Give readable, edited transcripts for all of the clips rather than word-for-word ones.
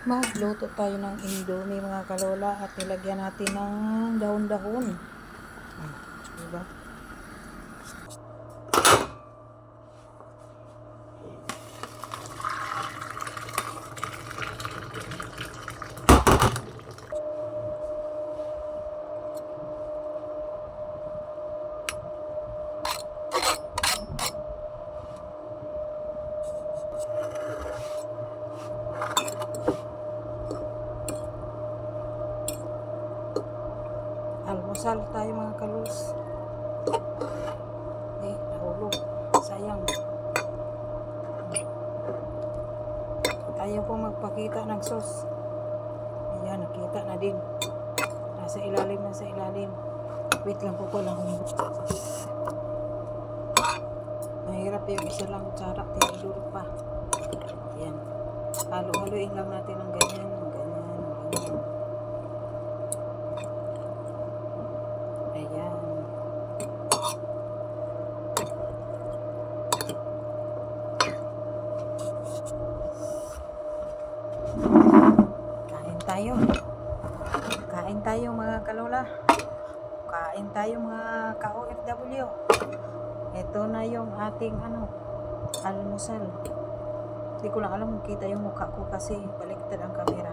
Magluto tayo ng indomie mga kalola at nilagyan natin ng dahon-dahon. Diba? Almusal tayo mga kalos. Nahulog. Sayang. Ayaw po magpakita ng sauce. Ayan, nakita na din. Nasa ilalim na sa ilalim. Wait lang po ko lang. Mahirap yung isa lang kutsara. Tinidurog pa. Ayan. Halo-haloin lang natin ng ganyan. Ganyan. Ayan. Kain tayo mga kalola. Kain tayo mga ka-OFW. Ito na yung ating almusal. Hindi ko lang alam kung kita yung mukha ko kasi baliktad ang camera.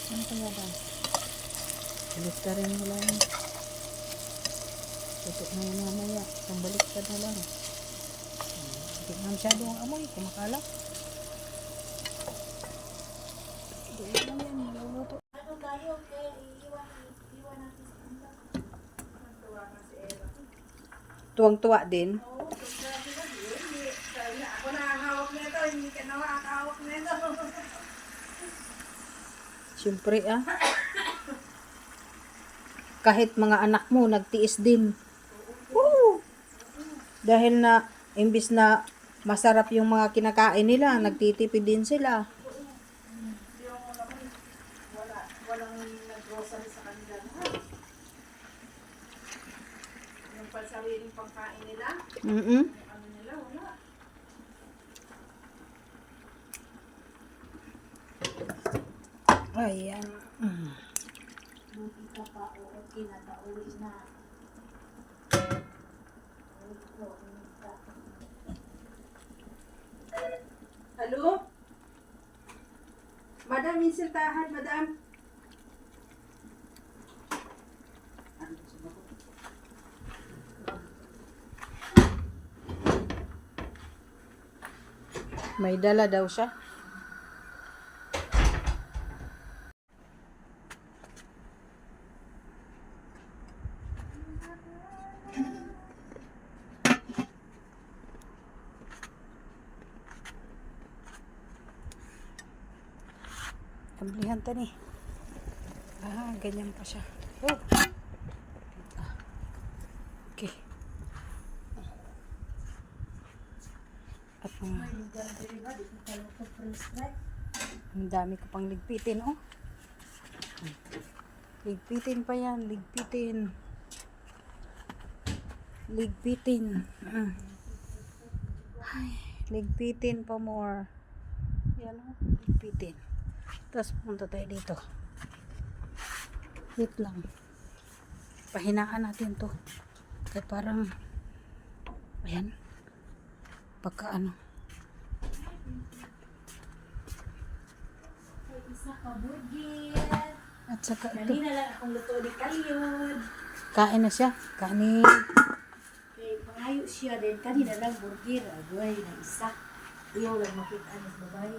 Ano kaya ba? Baliktarin mo lang. Tutok na yung mamaya. Isang baliktad na lang. Hindi na masyado ang amoy. Kumakalak. Hindi na yan. Maluluto. Ano tayo? Kaya iwan natin sa kanya. Tuwa na si Ella. Tuwang-tuwa din. Oo, grabe na din. Ako nakahawak na ito. Hindi ka nakahawak na ito. Siyempre kahit mga anak mo nagtiis din. Woo! Dahil na imbis na masarap yung mga kinakain nila, nagtitipid din sila. Walang nag-grocery sa kanila. Yung pansariling pangkain nila. Ano nila, wala. Ayan. Buti ka pa, oo, kinatauwi na. Hello? Madam, insiltahan, madam. May dala daw siya. Amblihan to ni. Ganyan pa siya. Oh. Okay. At ang dami ko pang ligpitin, oh. Ligpitin pa yan, ligpitin. Ligpitin. Ay, ligpitin pa more. Yan, oh, ligpitin. Tapos punta tayo dito. Wait lang. Pahinaan natin to. Kaya parang ayan. Pagka Isa ka burger. at saka ito. Kanina lang akong luto di kalyod. Kain na siya. Kanin. Kaya pangayo siya din. Kanina lang burger. Agoy na isa. Iyaw lang makita ng babae.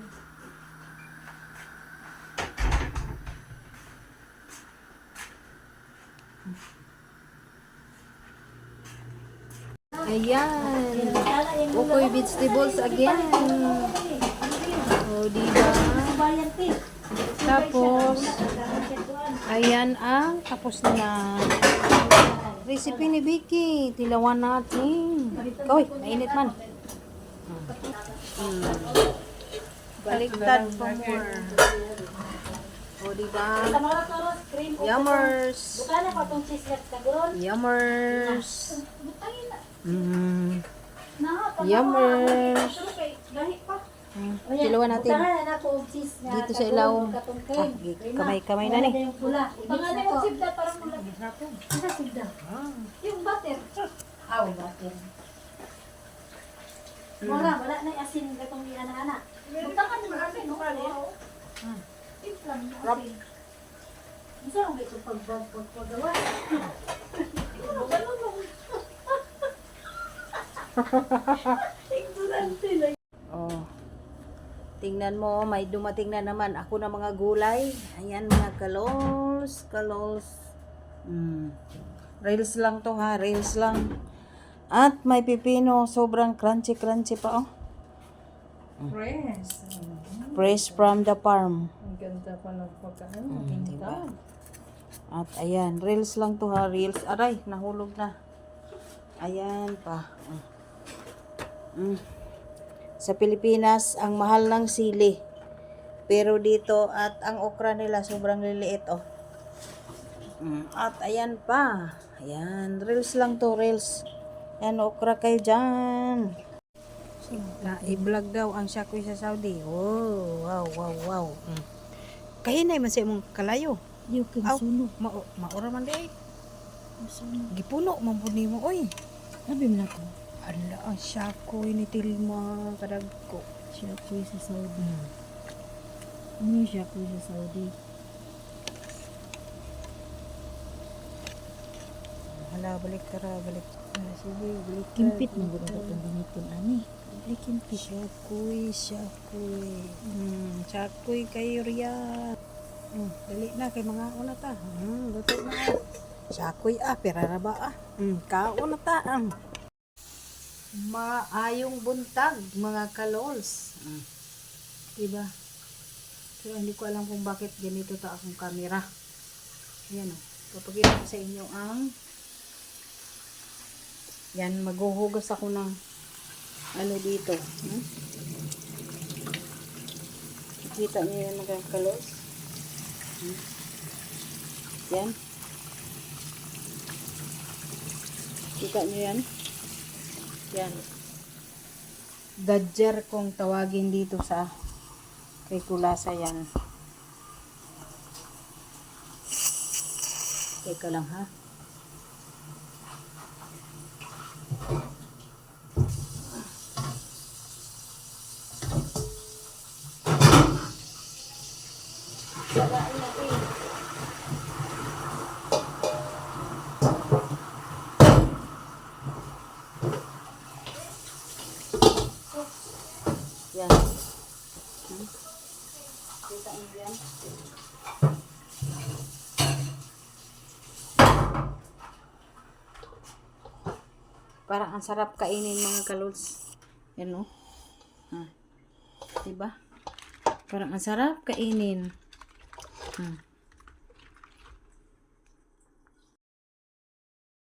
Ayan. Ukoy vegetables again. O, diba? Tapos, ayan ang tapos na recipe ni Vicky. Tilawan natin. Uy, mainit man. Baliktad pa more. O, O, diba? Kamara karon cream o Yummers. bukan na pa tong cheese nuts kaguron. Yummers. Butayin na. Na pa. Yummers. Kay gahi pa. Kiluan natin. Butahan na ko og cheese na Dito sa ilaw. katong cream. Kamay-kamay na ni. Yung pula. Pangalan mo sibda para mula. Ano sibda? Yung butter. Aw, butter. Wala na yung asin gatong ni ana-ana. Butahan mo asin no. Implam na asin. Isa ang ito paggawa. Ganun mo. Ignorante lang. Oh. Tingnan mo, may dumating na naman ako na mga gulay. Ayan mga kalols. Reels lang to ha, reels lang. At may pipino, sobrang crunchy pa oh. Fresh. Fresh from the farm. Ang ganda pa ng pagkain. Diba? At ayan, reels lang to ha, reels. Aray, nahulog na. Ayan pa. Sa Pilipinas, ang mahal ng sili. Pero dito, at ang okra nila, sobrang liliit oh. At ayan pa. Ayan, reels lang to, reels. Ayan, okra kayo dyan. I-vlog daw ang Shakoy sa Saudi. Oh, wow. Kaya na man sa imong kalayo. Yung Aw, kimsuno. maura man di ay. Kimsuno. Gipuno man pud nimo oy. Sabi mo na ko. Ala, ang Shakoy ni Tilma kadagko. Siya ko sa Saudi. Ano siya ko sa Saudi? Hala, balik tara, balik. Sige, balik. Kimpit mo gud ang gamitin ani. Ay kimpit. Shakoy. Shakoy kayo riyan. Dali na kay mga una ta. Luto na. Shakoy perara ba kaon na ta. Maayong buntag mga kalols. Diba? So hindi ko alam kung bakit ganito ta akong camera. Ayan oh. Papakita ko sa inyo ang yan, maghuhugas ako ng ano dito. Kita niyo yan mga kalos. Yan. Kita niyo yan. Yan. Gadger kung tawagin dito sa kay Kulasa yan. Teka lang ha. Sarain natin. Yan. Kita niyo yan. Parang ang sarap kainin mga kalols. Yan o. Diba? Parang ang sarap kainin.